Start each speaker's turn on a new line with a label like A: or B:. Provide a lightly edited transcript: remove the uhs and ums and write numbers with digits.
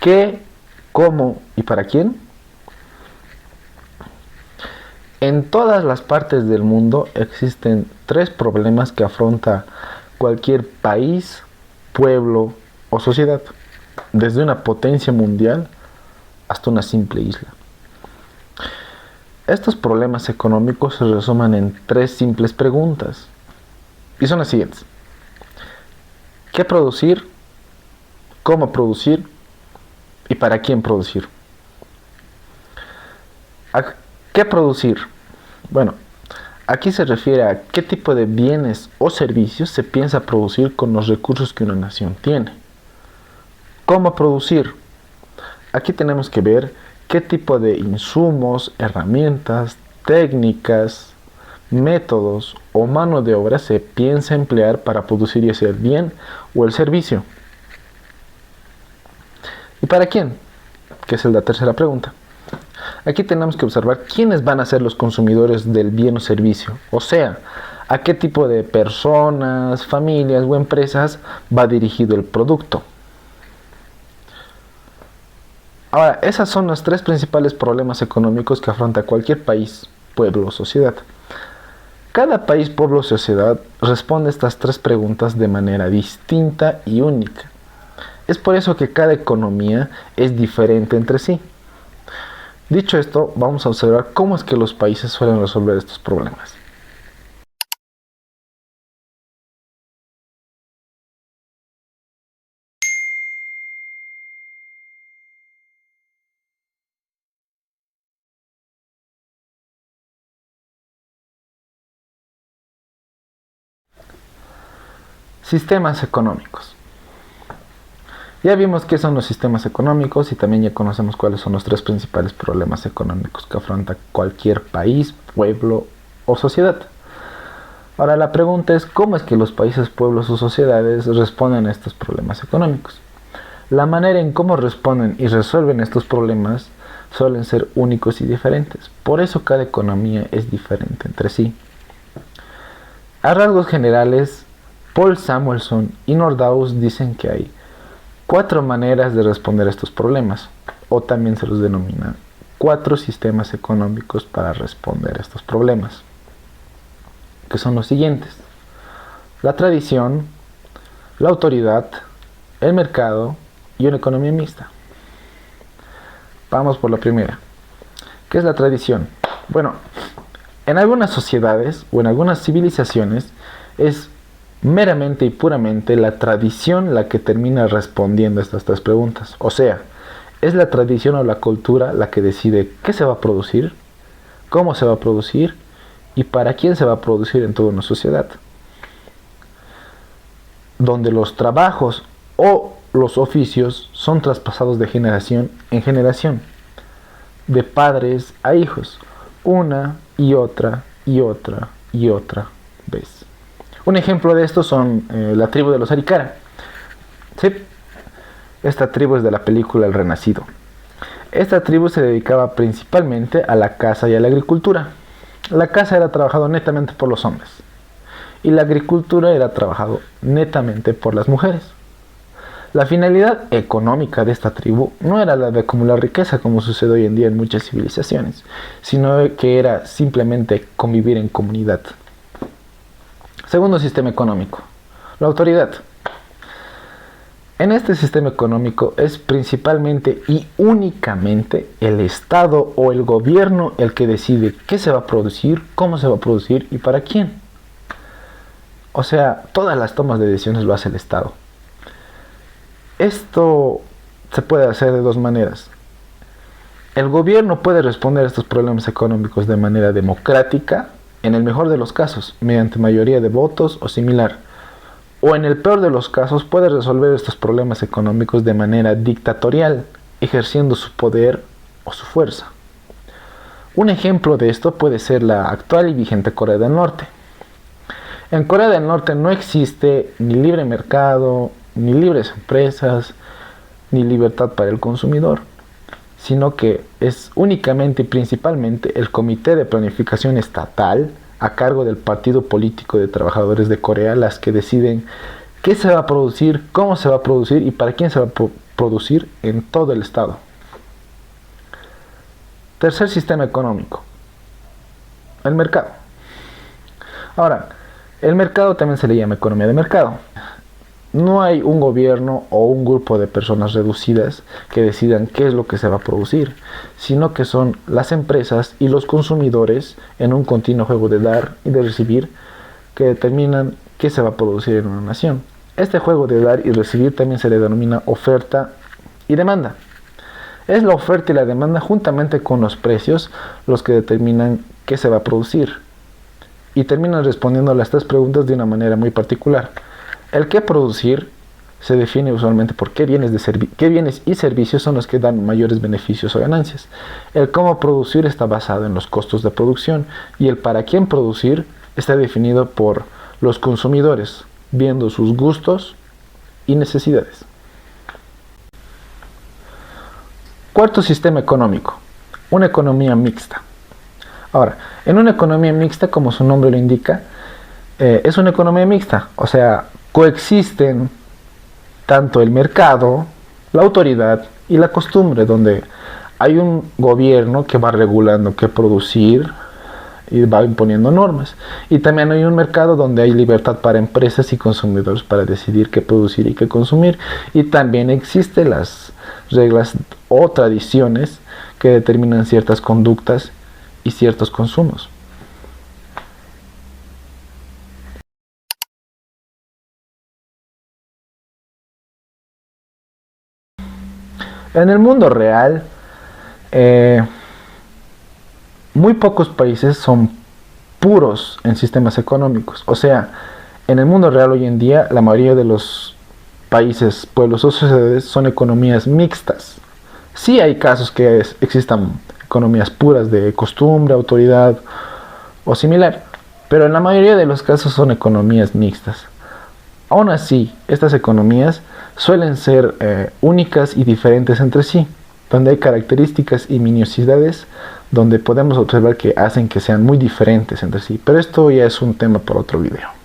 A: ¿Qué, cómo y para quién? En todas las partes del mundo existen tres problemas que afronta cualquier país, pueblo o sociedad, desde una potencia mundial hasta una simple isla. Estos problemas económicos se resumen en tres simples preguntas y son las siguientes: ¿qué producir? ¿Cómo producir? ¿Y para quién producir? ¿A qué producir? Bueno, aquí se refiere a qué tipo de bienes o servicios se piensa producir con los recursos que una nación tiene. ¿Cómo producir? Aquí tenemos que ver qué tipo de insumos, herramientas, técnicas, métodos o mano de obra se piensa emplear para producir ese bien o el servicio. ¿Y para quién? Que es la tercera pregunta. Aquí tenemos que observar quiénes van a ser los consumidores del bien o servicio, o sea, a qué tipo de personas, familias o empresas va dirigido el producto. Ahora, esos son los tres principales problemas económicos que afronta cualquier país, pueblo o sociedad. Cada país, pueblo o sociedad responde a estas tres preguntas de manera distinta y única. Es por eso que cada economía es diferente entre sí. Dicho esto, vamos a observar cómo es que los países suelen resolver estos problemas. Sistemas económicos. Ya vimos qué son los sistemas económicos y también ya conocemos cuáles son los tres principales problemas económicos que afronta cualquier país, pueblo o sociedad. Ahora la pregunta es cómo es que los países, pueblos o sociedades responden a estos problemas económicos. La manera en cómo responden y resuelven estos problemas suelen ser únicos y diferentes. Por eso cada economía es diferente entre sí. A rasgos generales, Paul Samuelson y Nordhaus dicen que hay 4 maneras de responder a estos problemas, o también se los denomina 4 sistemas económicos para responder a estos problemas, que son los siguientes: la tradición, la autoridad, el mercado y una economía mixta. Vamos por la primera. ¿Qué es la tradición? Bueno, en algunas sociedades o en algunas civilizaciones es meramente y puramente la tradición la que termina respondiendo a estas tres preguntas. O sea, es la tradición o la cultura la que decide qué se va a producir, cómo se va a producir y para quién se va a producir en toda una sociedad. Donde los trabajos o los oficios son traspasados de generación en generación, de padres a hijos, una y otra y otra y otra vez. Un ejemplo de esto son la tribu de los Arikara. ¿Sí? Esta tribu es de la película El Renacido. Esta tribu se dedicaba principalmente a la caza y a la agricultura. La caza era trabajado netamente por los hombres y la agricultura era trabajado netamente por las mujeres. La finalidad económica de esta tribu no era la de acumular riqueza como sucede hoy en día en muchas civilizaciones, sino que era simplemente convivir en comunidad. Segundo sistema económico, la autoridad. En este sistema económico es principalmente y únicamente el Estado o el gobierno el que decide qué se va a producir, cómo se va a producir y para quién. O sea, todas las tomas de decisiones lo hace el Estado. Esto se puede hacer de dos maneras. El gobierno puede responder a estos problemas económicos de manera democrática, en el mejor de los casos, mediante mayoría de votos o similar. O en el peor de los casos puede resolver estos problemas económicos de manera dictatorial, ejerciendo su poder o su fuerza. Un ejemplo de esto puede ser la actual y vigente Corea del Norte. En Corea del Norte no existe ni libre mercado, ni libres empresas, ni libertad para el consumidor, sino que es únicamente y principalmente el Comité de Planificación Estatal, a cargo del Partido Político de Trabajadores de Corea, las que deciden qué se va a producir, cómo se va a producir y para quién se va a producir en todo el estado. Tercer sistema económico, el mercado. Ahora, el mercado también se le llama economía de mercado. No hay un gobierno o un grupo de personas reducidas que decidan qué es lo que se va a producir, sino que son las empresas y los consumidores en un continuo juego de dar y de recibir que determinan qué se va a producir en una nación. Este juego de dar y recibir también se le denomina oferta y demanda. Es la oferta y la demanda juntamente con los precios los que determinan qué se va a producir. Y terminan respondiendo a las tres preguntas de una manera muy particular. El qué producir se define usualmente por qué bienes y servicios son los que dan mayores beneficios o ganancias. El cómo producir está basado en los costos de producción y el para quién producir está definido por los consumidores, viendo sus gustos y necesidades. Cuarto sistema económico, una economía mixta. Ahora, en una economía mixta, como su nombre lo indica, es una economía mixta, o sea, coexisten tanto el mercado, la autoridad y la costumbre, donde hay un gobierno que va regulando qué producir y va imponiendo normas. Y también hay un mercado donde hay libertad para empresas y consumidores para decidir qué producir y qué consumir. Y también existen las reglas o tradiciones que determinan ciertas conductas y ciertos consumos. En el mundo real, muy pocos países son puros en sistemas económicos. O sea, en el mundo real hoy en día, la mayoría de los países, pueblos o sociedades son economías mixtas. Sí hay casos que existan economías puras de costumbre, autoridad o similar, pero en la mayoría de los casos son economías mixtas. Aún así, estas economías suelen ser únicas y diferentes entre sí, donde hay características y minuciosidades donde podemos observar que hacen que sean muy diferentes entre sí, pero esto ya es un tema para otro video.